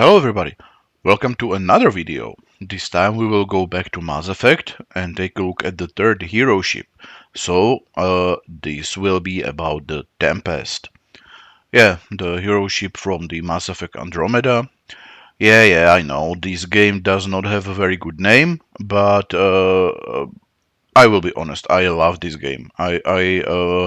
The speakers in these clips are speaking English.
Hello everybody, welcome to another video. This time we will go back to Mass Effect and take a look at the third hero ship. This will be about the Tempest. Yeah, the hero ship from the Mass Effect Andromeda. Yeah, I know, this game does not have a very good name, but I will be honest, I love this game. I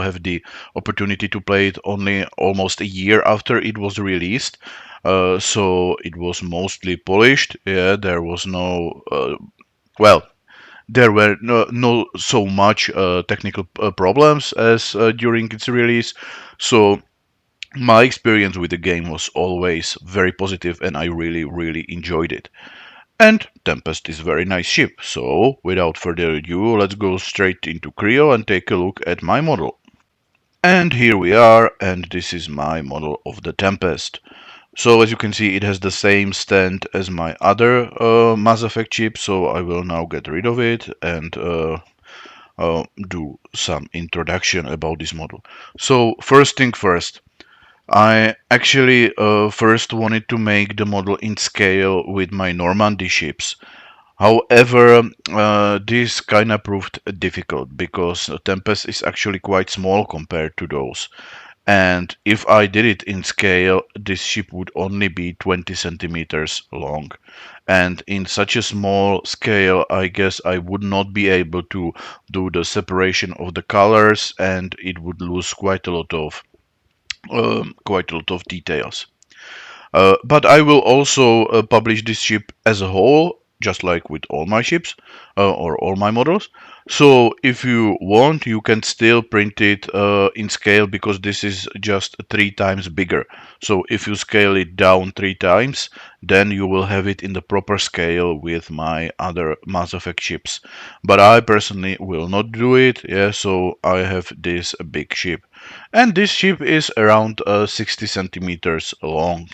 have the opportunity to play it only almost a year after it was released. So it was mostly polished. Yeah, there was well, there were no so much technical problems as during its release. So my experience with the game was always very positive and I really enjoyed it. And Tempest is a very nice ship, so without further ado, let's go straight into Creo and take a look at my model. And here we are, and this is my model of the Tempest. So as you can see, it has the same stand as my other Mass Effect chip, so I will now get rid of it and do some introduction about this model. So first thing first, I actually first wanted to make the model in scale with my Normandy ships. However, this kinda proved difficult because Tempest is actually quite small compared to those. And if I did it in scale, this ship would only be 20 centimeters long. And in such a small scale, I guess I would not be able to do the separation of the colors, and it would lose quite a lot of details. But I will also publish this ship as a whole, just like with all my ships or all my models. So if you want, you can still print it in scale because this is just 3 times bigger. So if you scale it down 3 times, then you will have it in the proper scale with my other Mass Effect ships. But I personally will not do it, yeah, so I have this big ship. And this ship is around 60 centimeters long.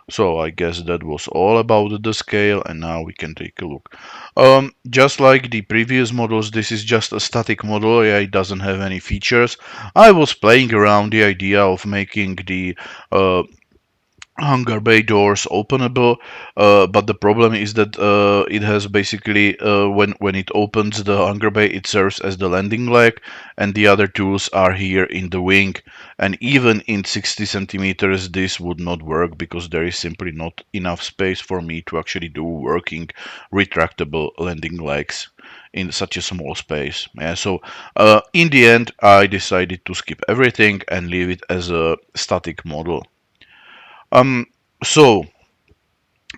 So I guess that was all about the scale, and now we can take a look. Just like the previous models, this is just a static model, yeah, it doesn't have any features. I was playing around the idea of making the uh, hangar bay doors openable, but the problem is that it has basically when it opens the hangar bay, it serves as the landing leg, and the other tools are here in the wing. And even in 60 centimeters, this would not work because there is simply not enough space for me to actually do working retractable landing legs in such a small space. Yeah, so in the end, I decided to skip everything and leave it as a static model. Um, so,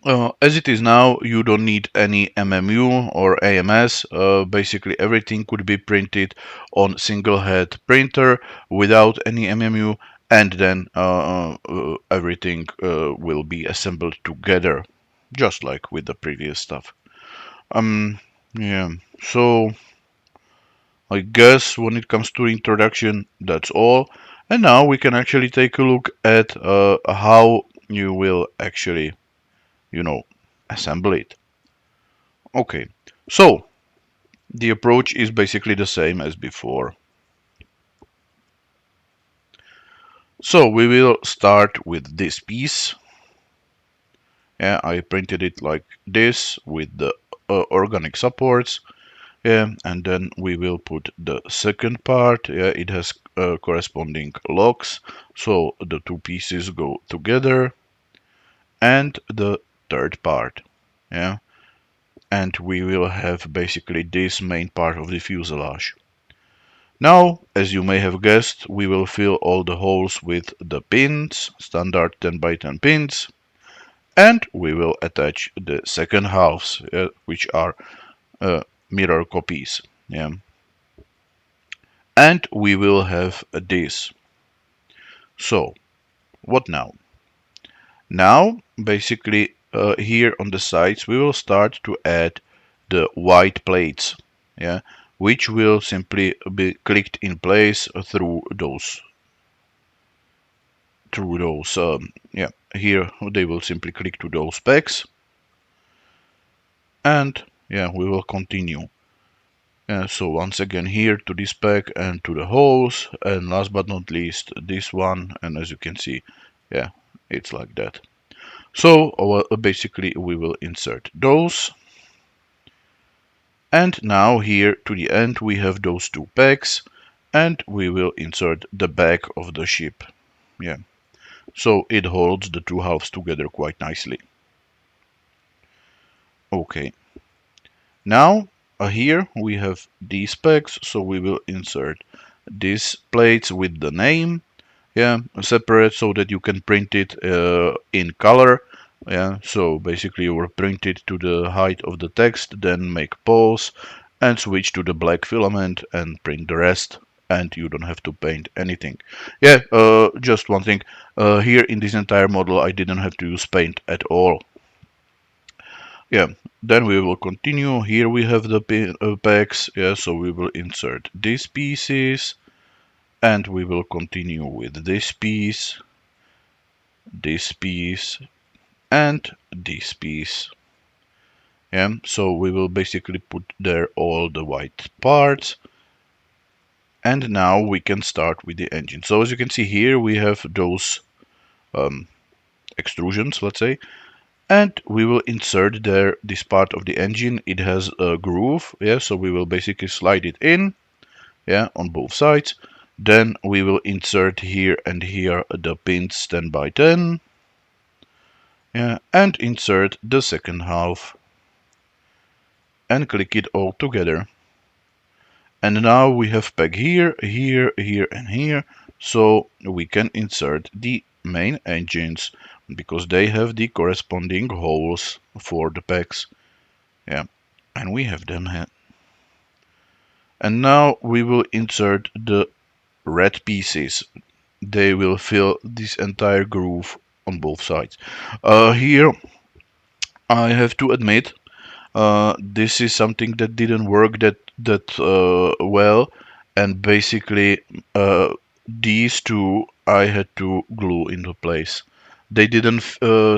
as it is now, you don't need any MMU or AMS. Basically, everything could be printed on single head printer without any MMU, and then everything will be assembled together, just like with the previous stuff. Um, yeah. So I guess when it comes to introduction, that's all. And now we can actually take a look at how you will actually you know, assemble it. Okay, so the approach is basically the same as before. So we will start with this piece. Yeah, I printed it like this with the organic supports. Yeah, and then we will put the second part. Yeah, it has corresponding locks, so the two pieces go together. And the third part. Yeah, and we will have basically this main part of the fuselage. Now, as you may have guessed, we will fill all the holes with the pins, standard 10 by 10 pins, and we will attach the second halves, which are mirror copies. Yeah. And we will have this. So, what now? Now, basically, here on the sides, we will start to add the white plates, yeah, which will simply be clicked in place through those yeah, here they will simply click to those specs, and yeah, we will continue. So once again here to this spec and to the holes, and last but not least this one, and as you can see, yeah, it's like that. So basically we will insert those. And now here to the end we have those two pegs, and we will insert the back of the ship. Yeah. So it holds the two halves together quite nicely. Okay. Now here we have these pegs, so we will insert these plates with the name, yeah, separate so that you can print it in color. Yeah, so basically you will print it to the height of the text, then make pause and switch to the black filament and print the rest, and you don't have to paint anything. Yeah, just one thing, here in this entire model I didn't have to use paint at all. Yeah, then we will continue. Here we have the pegs, yeah, so we will insert these pieces, and we will continue with this piece, and this piece. Yeah, so we will basically put there all the white parts, and now we can start with the engine. So as you can see here, we have those um, extrusions, let's say, and we will insert there this part of the engine. It has a groove, yeah, so we will basically slide it in, yeah, on both sides. Then we will insert here and here the pins 10 by 10, yeah, and insert the second half and click it all together. And now we have peg here, here, here, and here, so we can insert the main engines because they have the corresponding holes for the pegs. Yeah, and we have them here. And now we will insert the red pieces. They will fill this entire groove on both sides. Here I have to admit, this is something that didn't work that well, and basically these two I had to glue into place. They didn't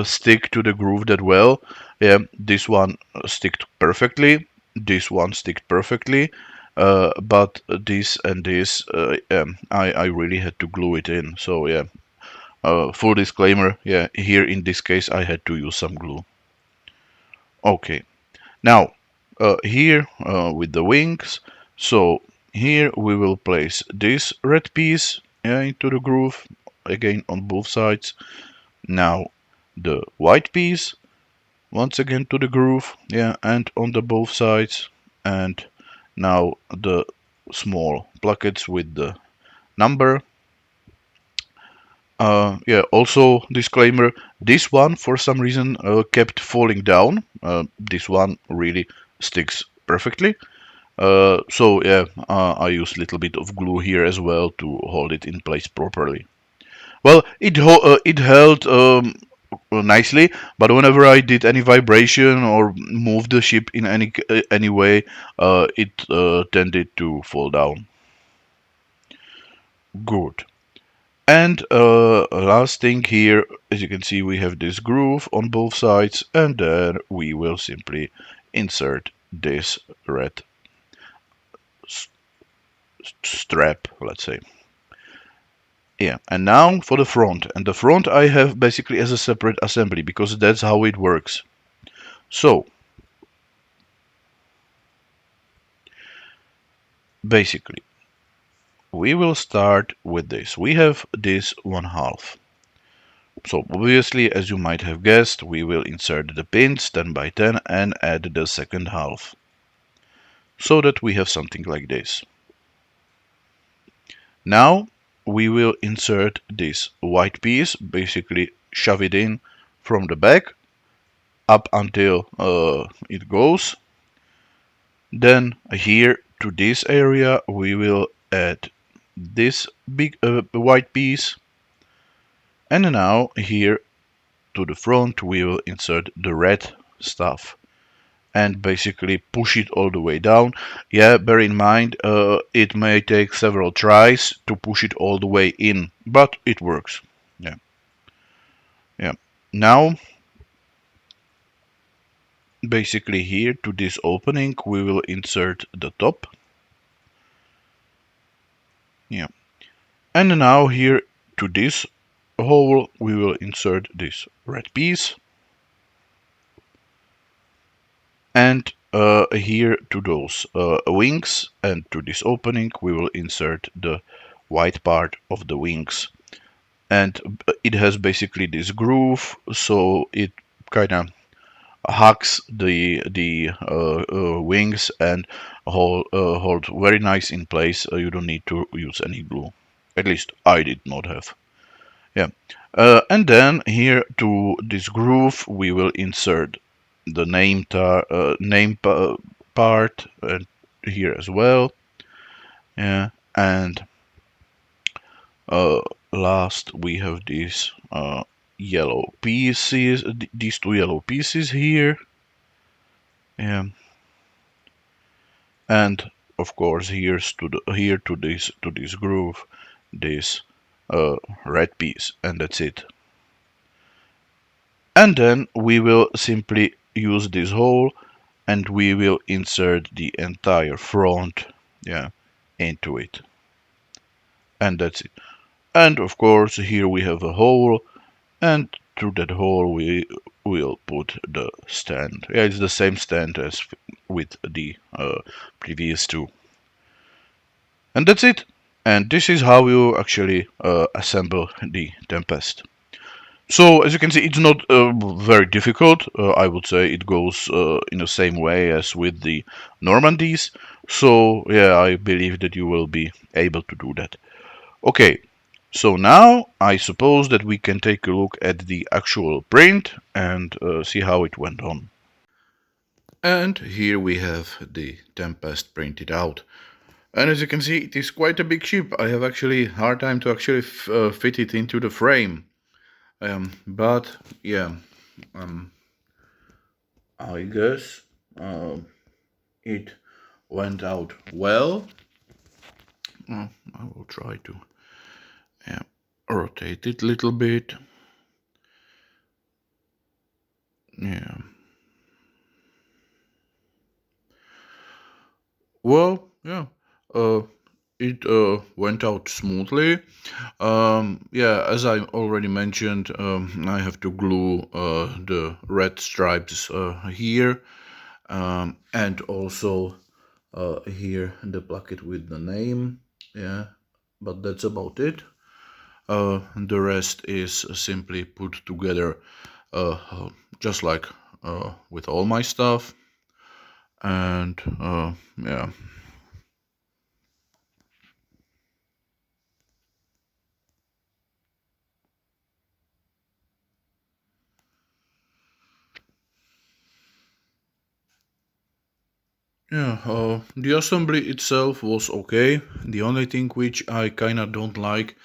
stick to the groove that well. Yeah, this one sticked perfectly. This one sticked perfectly. But this and this, I really had to glue it in. So yeah, full disclaimer. Yeah, here in this case I had to use some glue. Okay. Now, here with the wings, so here we will place this red piece, yeah, into the groove, again on both sides. Now the white piece, once again to the groove, yeah, and on the both sides. And now the small plackets with the number. Yeah, also disclaimer, this one for some reason kept falling down. This one really sticks perfectly. So yeah, I use a little bit of glue here as well to hold it in place properly. Well, it held nicely, but whenever I did any vibration or moved the ship in any way, it tended to fall down. Good. And last thing here, as you can see, we have this groove on both sides, and then we will simply insert this red strap, let's say. Yeah, and now for the front. And the front I have basically as a separate assembly because that's how it works. So, basically, we will start with this. We have this one half. So obviously, as you might have guessed, we will insert the pins 10 by 10 and add the second half. So that we have something like this. Now we will insert this white piece, basically shove it in from the back up until it goes. Then here to this area we will add this big white piece, and now here to the front we will insert the red stuff and basically push it all the way down. Yeah, bear in mind it may take several tries to push it all the way in, but it works. Yeah, yeah. Now basically here to this opening we will insert the top. Yeah, and now here to this hole we will insert this red piece. And here to those wings and to this opening we will insert the white part of the wings. And it has basically this groove, so it kind of hugs the wings and hold very nice in place. You don't need to use any glue. At least I did not have. Yeah. And then here to this groove we will insert the part and here as well. Yeah. And uh, last we have these yellow pieces, these two yellow pieces here. Yeah. And of course here to this groove this uh, red piece, and that's it. And then we will simply use this hole and we will insert the entire front, yeah, into it, and that's it. And of course here we have a hole, and through that hole we will put the stand. Yeah, it's the same stand as with the previous two. And that's it. And this is how you actually assemble the Tempest. So as you can see, it's not very difficult. I would say it goes in the same way as with the Normandies. So yeah, I believe that you will be able to do that. Okay, so now I suppose that we can take a look at the actual print and see how it went on. And here we have the Tempest printed out. And as you can see, it is quite a big ship. I have actually hard time to actually fit it into the frame. But yeah, I guess it went out well. I will try to rotate it a little bit. Yeah. Well, yeah. Uh, it went out smoothly. Yeah, as I already mentioned, I have to glue the red stripes here, and also here the placket with the name. Yeah, but that's about it. The rest is simply put together, just like with all my stuff, and yeah. Yeah, the assembly itself was okay. The only thing which I kinda don't like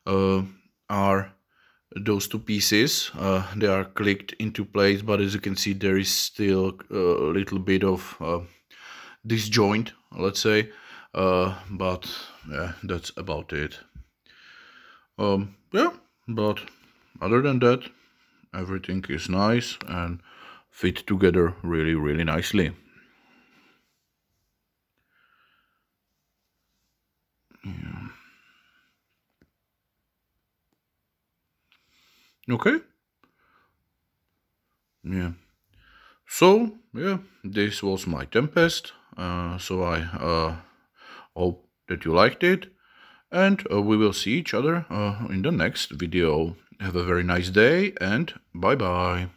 uh, are those two pieces. They are clicked into place, but as you can see, there is still a little bit of disjoint, let's say. But yeah, that's about it. Yeah, but other than that, everything is nice and fit together really, really nicely. Okay. Yeah. So, yeah, this was my Tempest. So I hope that you liked it, and we will see each other in the next video. Have a very nice day, and bye bye.